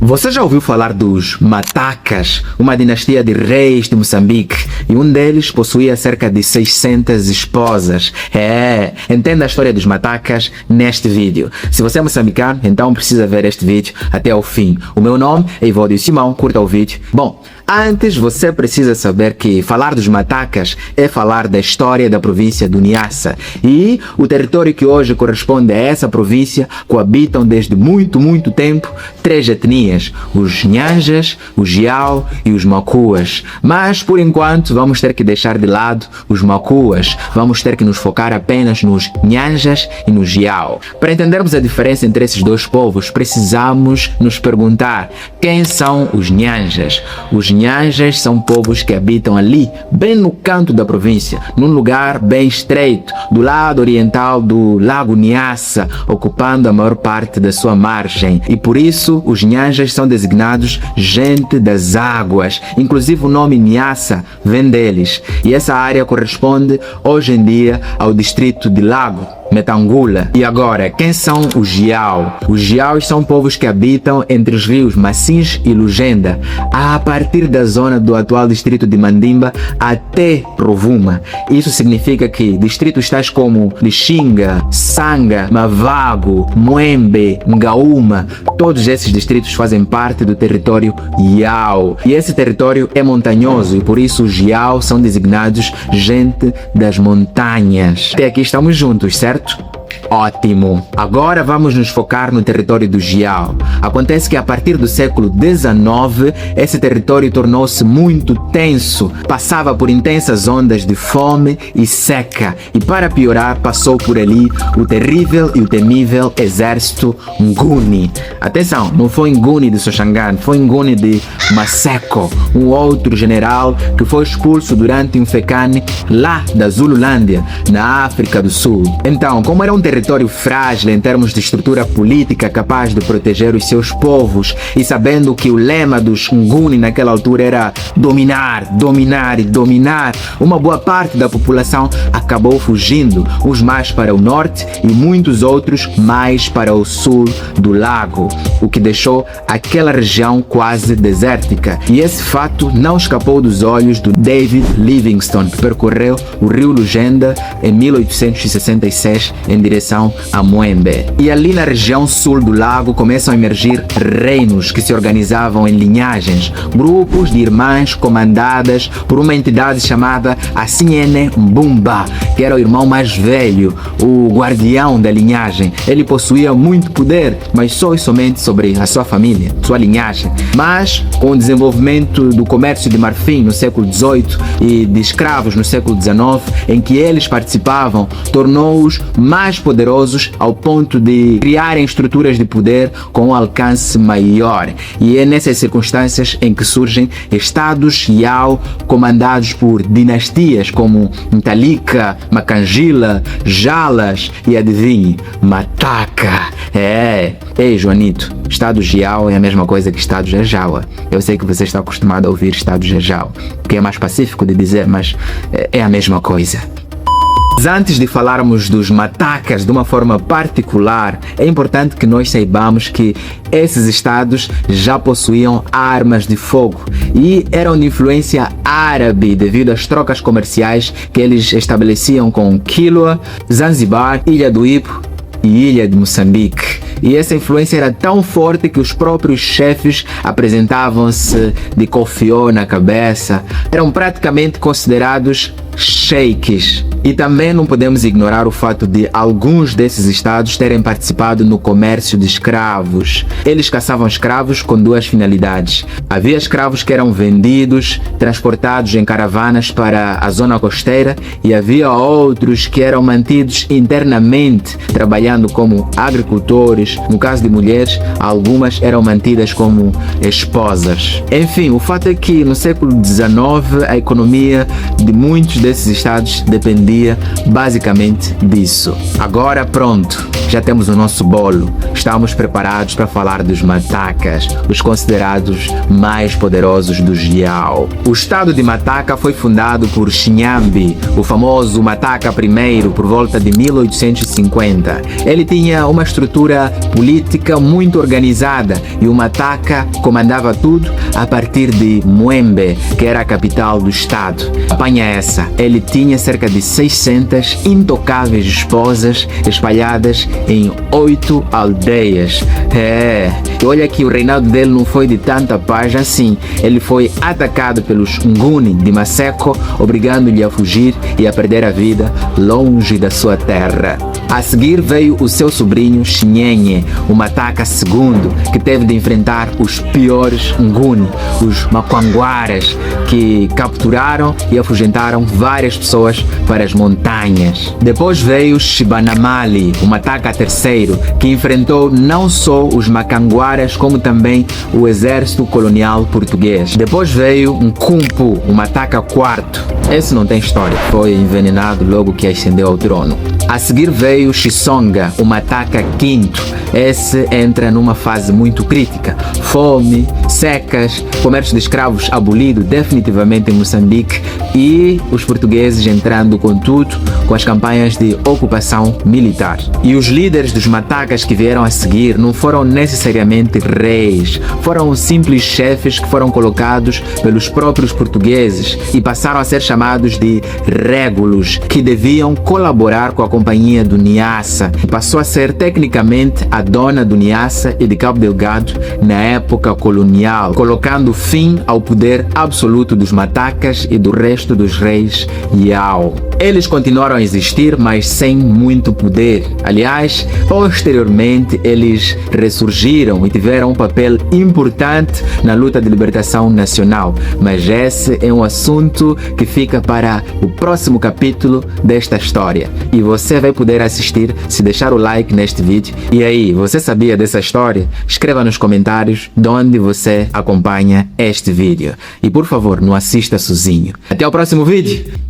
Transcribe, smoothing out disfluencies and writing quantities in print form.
Você já ouviu falar dos Matacas, uma dinastia de reis de Moçambique, e um deles possuía cerca de 600 esposas. Entenda a história dos Matacas neste vídeo. Se você é moçambicano, então precisa ver este vídeo até ao fim. O meu nome é Ivodio Simão, curta o vídeo. Bom, antes você precisa saber que falar dos Matacas é falar da história da província do Niassa. E o território que hoje corresponde a essa província coabitam desde muito tempo três etnias: os Nyanjas, os Yao e os Macuas. Mas por enquanto vamos ter que deixar de lado os Macuas. Vamos ter que nos focar apenas nos Nyanjas e nos Yao. Para entendermos a diferença entre esses dois povos, precisamos nos perguntar: quem são os Nyanjas? Os Nyanjas são povos que habitam ali, bem no canto da província, num lugar bem estreito, do lado oriental do Lago Niassa, ocupando a maior parte da sua margem. E por isso os Nyanjas são designados gente das águas. Inclusive o nome Niassa vem deles. E essa área corresponde hoje em dia ao distrito de Lago Metangula. E agora, quem são os Yao? Os Yaos são povos que habitam entre os rios Massins e Lugenda, a partir da zona do atual distrito de Mandimba até Rovuma. Isso significa que distritos tais como Lixinga, Sanga, Mavago, Muembe, Ngaúma, todos esses distritos fazem parte do território Yao. E esse território é montanhoso e por isso os Yao são designados gente das montanhas. Até aqui estamos juntos, certo? Ótimo! Agora vamos nos focar no território do Yao. Acontece que a partir do século XIX, esse território tornou-se muito tenso, passava por intensas ondas de fome e seca, e para piorar passou por ali o terrível e o temível exército Nguni. Atenção, não foi Nguni de Soshangan, foi Nguni de Maseko, um outro general que foi expulso durante um fecane lá da Zululândia, na África do Sul. Então, como era um território frágil em termos de estrutura política capaz de proteger os seus povos, e sabendo que o lema dos Nguni naquela altura era dominar, dominar e dominar, uma boa parte da população acabou fugindo, uns mais para o norte e muitos outros mais para o sul do lago, o que deixou aquela região quase desértica. E esse fato não escapou dos olhos do David Livingstone, que percorreu o rio Lugenda em 1866 em direção a Muembe. E ali na região sul do lago começam a emergir reinos que se organizavam em linhagens, grupos de irmãs comandadas por uma entidade chamada Asinyene Mbumba, que era o irmão mais velho, o guardião da linhagem. Ele possuía muito poder, mas só e somente sobre a sua família, sua linhagem. Mas com o desenvolvimento do comércio de marfim no século XVIII e de escravos no século XIX, em que eles participavam, tornou-os mais poderosos ao ponto de criarem estruturas de poder com um alcance maior. E é nessas circunstâncias em que surgem estados Yao comandados por dinastias como Ntalika, Macangila, Jalas e, adivinhe, Mataca. Ei, Joanito, estado Yao é a mesma coisa que estado Jajawa. Eu sei que você está acostumado a ouvir estado Jajawa, porque é mais pacífico de dizer, mas é a mesma coisa. Antes de falarmos dos Matacas de uma forma particular, é importante que nós saibamos que esses estados já possuíam armas de fogo e eram de influência árabe devido às trocas comerciais que eles estabeleciam com Kilwa, Zanzibar, Ilha do Ipo e Ilha de Moçambique. E essa influência era tão forte que os próprios chefes apresentavam-se de cofió na cabeça, eram praticamente considerados sheiks. E também não podemos ignorar o fato de alguns desses estados terem participado no comércio de escravos. Eles caçavam escravos com duas finalidades. Havia escravos que eram vendidos, transportados em caravanas para a zona costeira, e havia outros que eram mantidos internamente, trabalhando como agricultores. No caso de mulheres, algumas eram mantidas como esposas. Enfim, o fato é que no século XIX a economia de muitos desses estados dependia basicamente disso. Agora pronto, já temos o nosso bolo. Estamos preparados para falar dos Matacas, os considerados mais poderosos dos Yao. O estado de Mataca foi fundado por Chinyambi, o famoso Mataca I, por volta de 1850. Ele tinha uma estrutura política muito organizada e o Mataca comandava tudo a partir de Muembe, que era a capital do estado. Apanha essa, ele tinha cerca de 600 intocáveis esposas espalhadas em 8 aldeias. E olha que o reinado dele não foi de tanta paz assim. Ele foi atacado pelos Nguni de Maseko, obrigando-lhe a fugir e a perder a vida longe da sua terra. A seguir veio o seu sobrinho Shinyenye, o Mataka II, que teve de enfrentar os piores Nguni, os Makwanguaras, que capturaram e afugentaram várias pessoas para as montanhas. Depois veio Shibanamali, o Mataka III, que enfrentou não só os Makanguaras, como também o exército colonial português. Depois veio Nkumpu, o Mataka IV. Esse não tem história, foi envenenado logo que ascendeu ao trono. A seguir veio Chisonga, o Mataka V. Esse entra numa fase muito crítica. Fome, secas, comércio de escravos abolido definitivamente em Moçambique e os portugueses entrando com tudo com as campanhas de ocupação militar. E os líderes dos Matacas que vieram a seguir não foram necessariamente reis, foram simples chefes que foram colocados pelos próprios portugueses e passaram a ser chamados de régulos, que deviam colaborar com a companhia do Niassa, que passou a ser tecnicamente a dona do Niassa e de Cabo Delgado na época colonial, colocando fim ao poder absoluto dos Matacas e do resto dos reis Yao. Eles continuaram a existir, mas sem muito poder. Aliás, posteriormente eles ressurgiram e tiveram um papel importante na luta de libertação nacional. Mas esse é um assunto que fica para o próximo capítulo desta história. E você vai poder assistir se deixar o like neste vídeo. E aí, você sabia dessa história? Escreva nos comentários de onde você acompanha este vídeo. E por favor, não assista sozinho. Até o próximo vídeo!